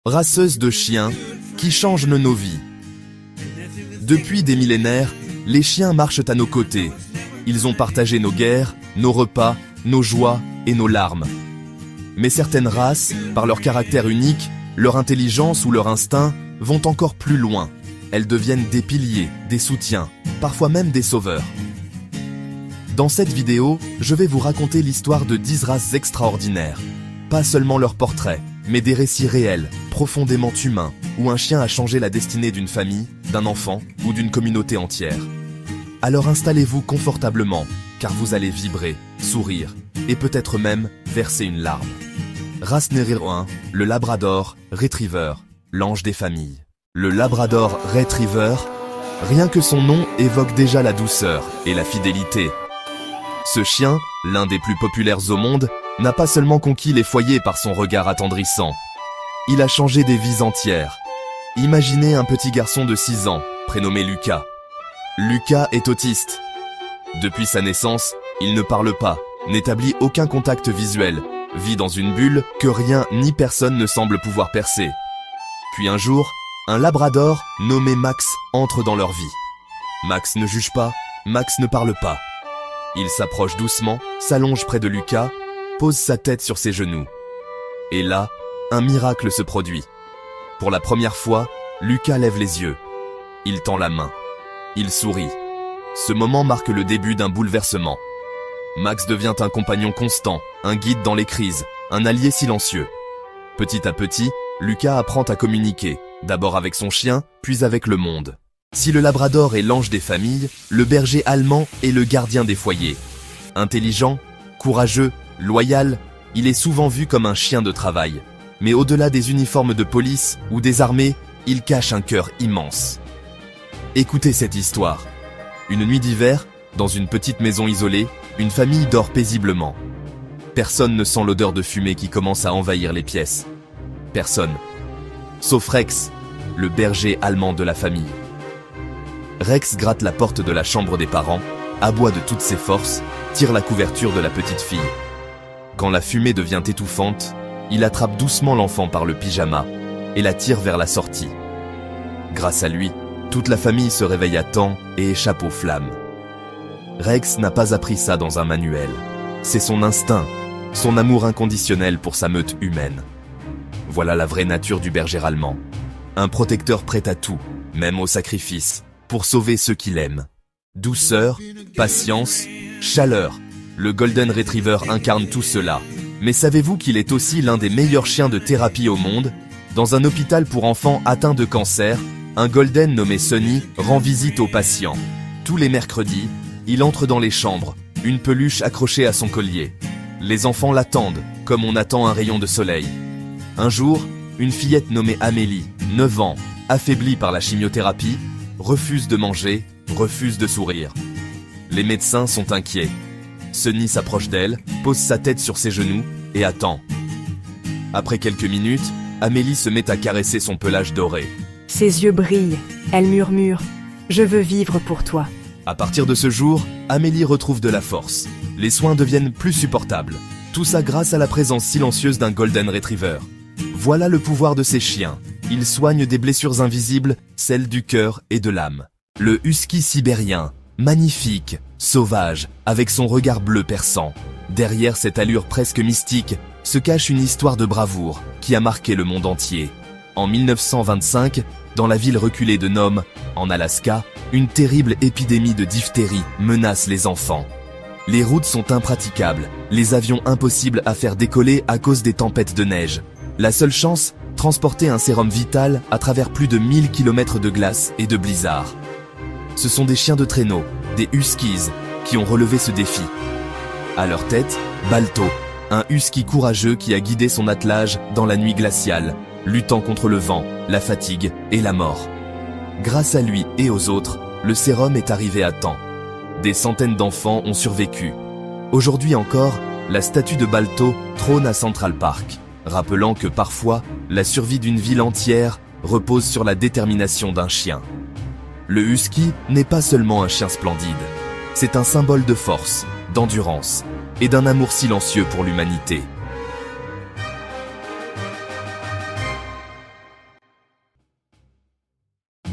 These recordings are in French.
raceuse de chiens qui changent nos vies. Depuis des millénaires, les chiens marchent à nos côtés. Ils ont partagé nos guerres, nos repas, nos joies et nos larmes. Mais certaines races, par leur caractère unique, leur intelligence ou leur instinct, vont encore plus loin. Elles deviennent des piliers, des soutiens, parfois même des sauveurs. Dans cette vidéo, je vais vous raconter l'histoire de 10 races extraordinaires. Pas seulement leurs portraits, mais des récits réels, profondément humains, où un chien a changé la destinée d'une famille, d'un enfant ou d'une communauté entière. Alors installez-vous confortablement, car vous allez vibrer, sourire, et peut-être même verser une larme. Race numéro 1, le Labrador Retriever, l'ange des familles. Le Labrador Retriever, rien que son nom évoque déjà la douceur et la fidélité. Ce chien, l'un des plus populaires au monde, n'a pas seulement conquis les foyers par son regard attendrissant. Il a changé des vies entières. Imaginez un petit garçon de 6 ans, prénommé Lucas. Lucas est autiste. Depuis sa naissance, il ne parle pas, n'établit aucun contact visuel, vit dans une bulle que rien ni personne ne semble pouvoir percer. Puis un jour, un labrador nommé Max entre dans leur vie. Max ne juge pas, Max ne parle pas. Il s'approche doucement, s'allonge près de Lucas, pose sa tête sur ses genoux. Et là, un miracle se produit. Pour la première fois, Lucas lève les yeux. Il tend la main. Il sourit. Ce moment marque le début d'un bouleversement. Max devient un compagnon constant, un guide dans les crises, un allié silencieux. Petit à petit, Lucas apprend à communiquer, d'abord avec son chien, puis avec le monde. Si le labrador est l'ange des familles, le berger allemand est le gardien des foyers. Intelligent, courageux, loyal, il est souvent vu comme un chien de travail. Mais au-delà des uniformes de police ou des armées, il cache un cœur immense. Écoutez cette histoire. Une nuit d'hiver, dans une petite maison isolée, une famille dort paisiblement. Personne ne sent l'odeur de fumée qui commence à envahir les pièces. Personne. Sauf Rex, le berger allemand de la famille. Rex gratte la porte de la chambre des parents, aboie de toutes ses forces, tire la couverture de la petite fille. Quand la fumée devient étouffante, il attrape doucement l'enfant par le pyjama et la tire vers la sortie. Grâce à lui, toute la famille se réveille à temps et échappe aux flammes. Rex n'a pas appris ça dans un manuel. C'est son instinct, son amour inconditionnel pour sa meute humaine. Voilà la vraie nature du berger allemand. Un protecteur prêt à tout, même au sacrifice, pour sauver ceux qu'il aime. Douceur, patience, chaleur. Le Golden Retriever incarne tout cela. Mais savez-vous qu'il est aussi l'un des meilleurs chiens de thérapie au monde? Dans un hôpital pour enfants atteints de cancer, un Golden nommé Sonny rend visite aux patients. Tous les mercredis, il entre dans les chambres, une peluche accrochée à son collier. Les enfants l'attendent, comme on attend un rayon de soleil. Un jour, une fillette nommée Amélie, 9 ans, affaiblie par la chimiothérapie, refuse de manger, refuse de sourire. Les médecins sont inquiets. Sonny s'approche d'elle, pose sa tête sur ses genoux et attend. Après quelques minutes, Amélie se met à caresser son pelage doré. Ses yeux brillent, elle murmure « Je veux vivre pour toi ». À partir de ce jour, Amélie retrouve de la force. Les soins deviennent plus supportables. Tout ça grâce à la présence silencieuse d'un Golden Retriever. Voilà le pouvoir de ces chiens. Ils soignent des blessures invisibles, celles du cœur et de l'âme. Le husky sibérien, magnifique, sauvage, avec son regard bleu perçant. Derrière cette allure presque mystique, se cache une histoire de bravoure qui a marqué le monde entier. En 1925, dans la ville reculée de Nome, en Alaska, une terrible épidémie de diphtérie menace les enfants. Les routes sont impraticables, les avions impossibles à faire décoller à cause des tempêtes de neige. La seule chance, transporter un sérum vital à travers plus de 1000 km de glace et de blizzard. Ce sont des chiens de traîneau, des huskies, qui ont relevé ce défi. À leur tête, Balto, un husky courageux qui a guidé son attelage dans la nuit glaciale, luttant contre le vent, la fatigue et la mort. Grâce à lui et aux autres, le sérum est arrivé à temps. Des centaines d'enfants ont survécu. Aujourd'hui encore, la statue de Balto trône à Central Park, rappelant que parfois, la survie d'une ville entière repose sur la détermination d'un chien. Le husky n'est pas seulement un chien splendide, c'est un symbole de force, d'endurance et d'un amour silencieux pour l'humanité.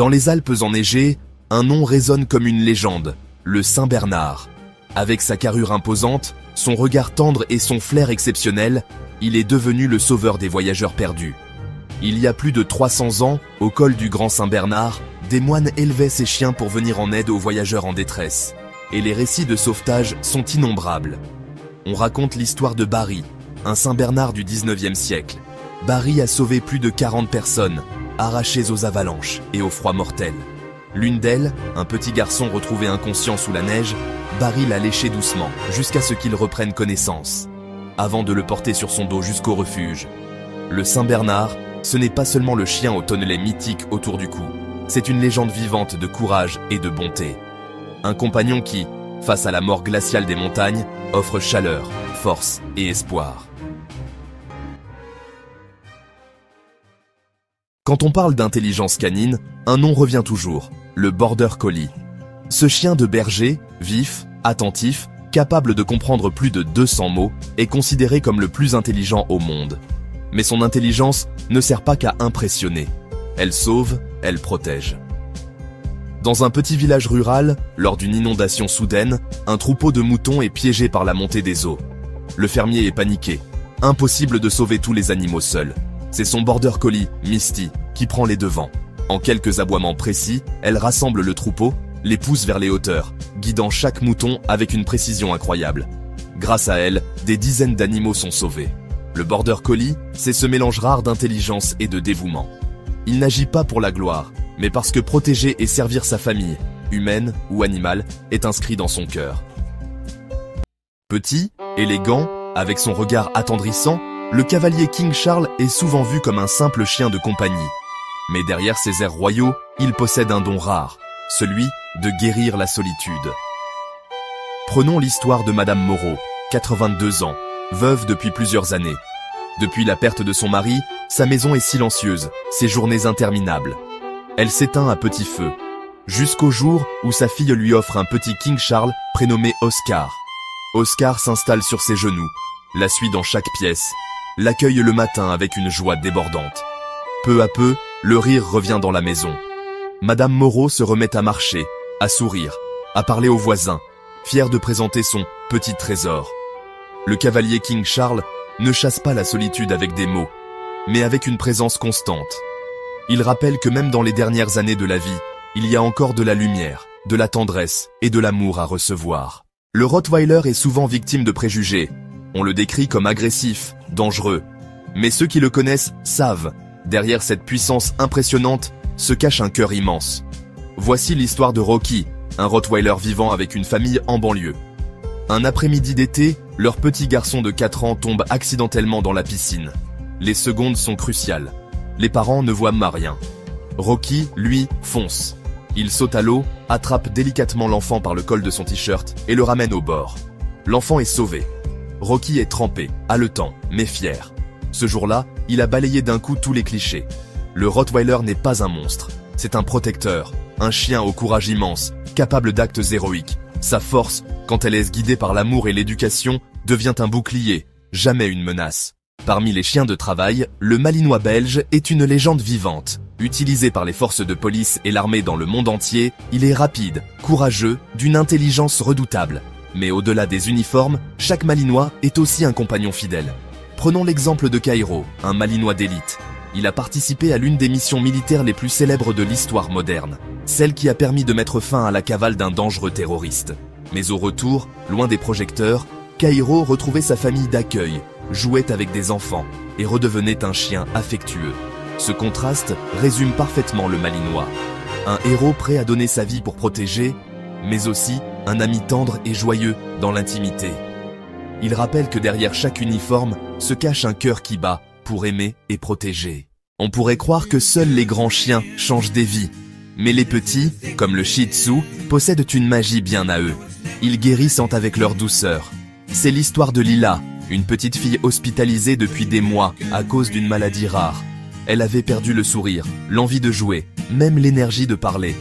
Dans les Alpes enneigées, un nom résonne comme une légende, le Saint-Bernard. Avec sa carrure imposante, son regard tendre et son flair exceptionnel, il est devenu le sauveur des voyageurs perdus. Il y a plus de 300 ans, au col du Grand Saint-Bernard, des moines élevaient ces chiens pour venir en aide aux voyageurs en détresse. Et les récits de sauvetage sont innombrables. On raconte l'histoire de Barry, un Saint-Bernard du 19e siècle. Barry a sauvé plus de 40 personnes, arrachées aux avalanches et au froid mortel. L'une d'elles, un petit garçon retrouvé inconscient sous la neige, Barry l'a léché doucement, jusqu'à ce qu'il reprenne connaissance, avant de le porter sur son dos jusqu'au refuge. Le Saint-Bernard, ce n'est pas seulement le chien au tonnelet mythique autour du cou, c'est une légende vivante de courage et de bonté. Un compagnon qui, face à la mort glaciale des montagnes, offre chaleur, force et espoir. Quand on parle d'intelligence canine, un nom revient toujours, le Border Collie. Ce chien de berger, vif, attentif, capable de comprendre plus de 200 mots, est considéré comme le plus intelligent au monde. Mais son intelligence ne sert pas qu'à impressionner. Elle sauve, elle protège. Dans un petit village rural, lors d'une inondation soudaine, un troupeau de moutons est piégé par la montée des eaux. Le fermier est paniqué. Impossible de sauver tous les animaux seuls. C'est son Border Collie, Misty, qui prend les devants. En quelques aboiements précis, elle rassemble le troupeau, les pousse vers les hauteurs, guidant chaque mouton avec une précision incroyable. Grâce à elle, des dizaines d'animaux sont sauvés. Le Border Collie, c'est ce mélange rare d'intelligence et de dévouement. Il n'agit pas pour la gloire, mais parce que protéger et servir sa famille, humaine ou animale, est inscrit dans son cœur. Petit, élégant, avec son regard attendrissant, le cavalier King Charles est souvent vu comme un simple chien de compagnie. Mais derrière ses airs royaux, il possède un don rare, celui de guérir la solitude. Prenons l'histoire de Madame Moreau, 82 ans, veuve depuis plusieurs années. Depuis la perte de son mari, sa maison est silencieuse, ses journées interminables. Elle s'éteint à petit feu, jusqu'au jour où sa fille lui offre un petit King Charles prénommé Oscar. Oscar s'installe sur ses genoux, la suit dans chaque pièce, l'accueille le matin avec une joie débordante. Peu à peu, le rire revient dans la maison. Madame Moreau se remet à marcher, à sourire, à parler aux voisins, fière de présenter son petit trésor. Le cavalier King Charles ne chasse pas la solitude avec des mots, mais avec une présence constante. Il rappelle que même dans les dernières années de la vie, il y a encore de la lumière, de la tendresse et de l'amour à recevoir. Le Rottweiler est souvent victime de préjugés. On le décrit comme agressif, dangereux. Mais ceux qui le connaissent savent, derrière cette puissance impressionnante se cache un cœur immense. Voici l'histoire de Rocky, un Rottweiler vivant avec une famille en banlieue. Un après-midi d'été, leur petit garçon de 4 ans tombe accidentellement dans la piscine. Les secondes sont cruciales. Les parents ne voient rien. Rocky, lui, fonce. Il saute à l'eau, attrape délicatement l'enfant par le col de son t-shirt et le ramène au bord. L'enfant est sauvé. Rocky est trempé, haletant, mais fier. Ce jour-là, il a balayé d'un coup tous les clichés. Le Rottweiler n'est pas un monstre, c'est un protecteur, un chien au courage immense, capable d'actes héroïques. Sa force, quand elle est guidée par l'amour et l'éducation, devient un bouclier, jamais une menace. Parmi les chiens de travail, le Malinois belge est une légende vivante. Utilisé par les forces de police et l'armée dans le monde entier, il est rapide, courageux, d'une intelligence redoutable. Mais au-delà des uniformes, chaque Malinois est aussi un compagnon fidèle. Prenons l'exemple de Cairo, un Malinois d'élite. Il a participé à l'une des missions militaires les plus célèbres de l'histoire moderne, celle qui a permis de mettre fin à la cavale d'un dangereux terroriste. Mais au retour, loin des projecteurs, Cairo retrouvait sa famille d'accueil, jouait avec des enfants et redevenait un chien affectueux. Ce contraste résume parfaitement le Malinois. Un héros prêt à donner sa vie pour protéger, mais aussi un ami tendre et joyeux dans l'intimité. Il rappelle que derrière chaque uniforme se cache un cœur qui bat pour aimer et protéger. On pourrait croire que seuls les grands chiens changent des vies, mais les petits, comme le Shih Tzu, possèdent une magie bien à eux. Ils guérissent avec leur douceur. C'est l'histoire de Lila, une petite fille hospitalisée depuis des mois à cause d'une maladie rare. Elle avait perdu le sourire, l'envie de jouer, même l'énergie de parler.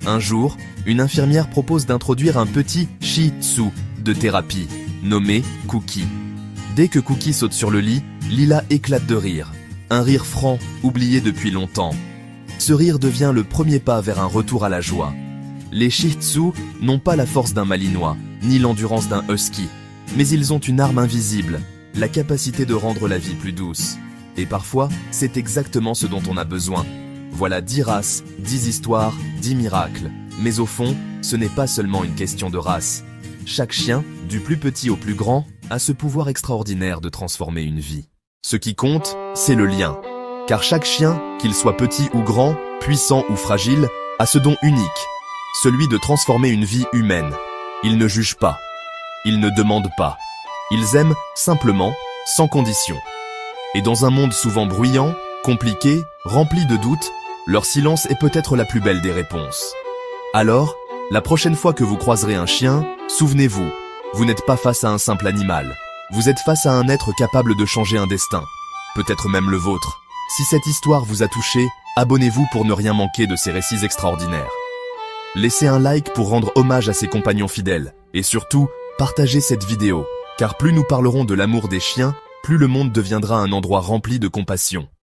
Un jour, une infirmière propose d'introduire un petit Shih Tzu de thérapie, nommé Cookie. Dès que Cookie saute sur le lit, Lila éclate de rire. Un rire franc, oublié depuis longtemps. ce rire devient le premier pas vers un retour à la joie. Les Shih Tzu n'ont pas la force d'un Malinois, ni l'endurance d'un Husky, mais ils ont une arme invisible, la capacité de rendre la vie plus douce. Et parfois, c'est exactement ce dont on a besoin. Voilà 10 races, 10 histoires, 10 miracles. Mais au fond, ce n'est pas seulement une question de race. Chaque chien, du plus petit au plus grand, a ce pouvoir extraordinaire de transformer une vie. Ce qui compte, c'est le lien. Car chaque chien, qu'il soit petit ou grand, puissant ou fragile, a ce don unique, celui de transformer une vie humaine. Ils ne jugent pas. Ils ne demandent pas. Ils aiment simplement, sans condition. Et dans un monde souvent bruyant, compliqué, rempli de doutes, leur silence est peut-être la plus belle des réponses. Alors, la prochaine fois que vous croiserez un chien, souvenez-vous, vous n'êtes pas face à un simple animal. Vous êtes face à un être capable de changer un destin, peut-être même le vôtre. Si cette histoire vous a touché, abonnez-vous pour ne rien manquer de ces récits extraordinaires. Laissez un like pour rendre hommage à ses compagnons fidèles. Et surtout, partagez cette vidéo, car plus nous parlerons de l'amour des chiens, plus le monde deviendra un endroit rempli de compassion.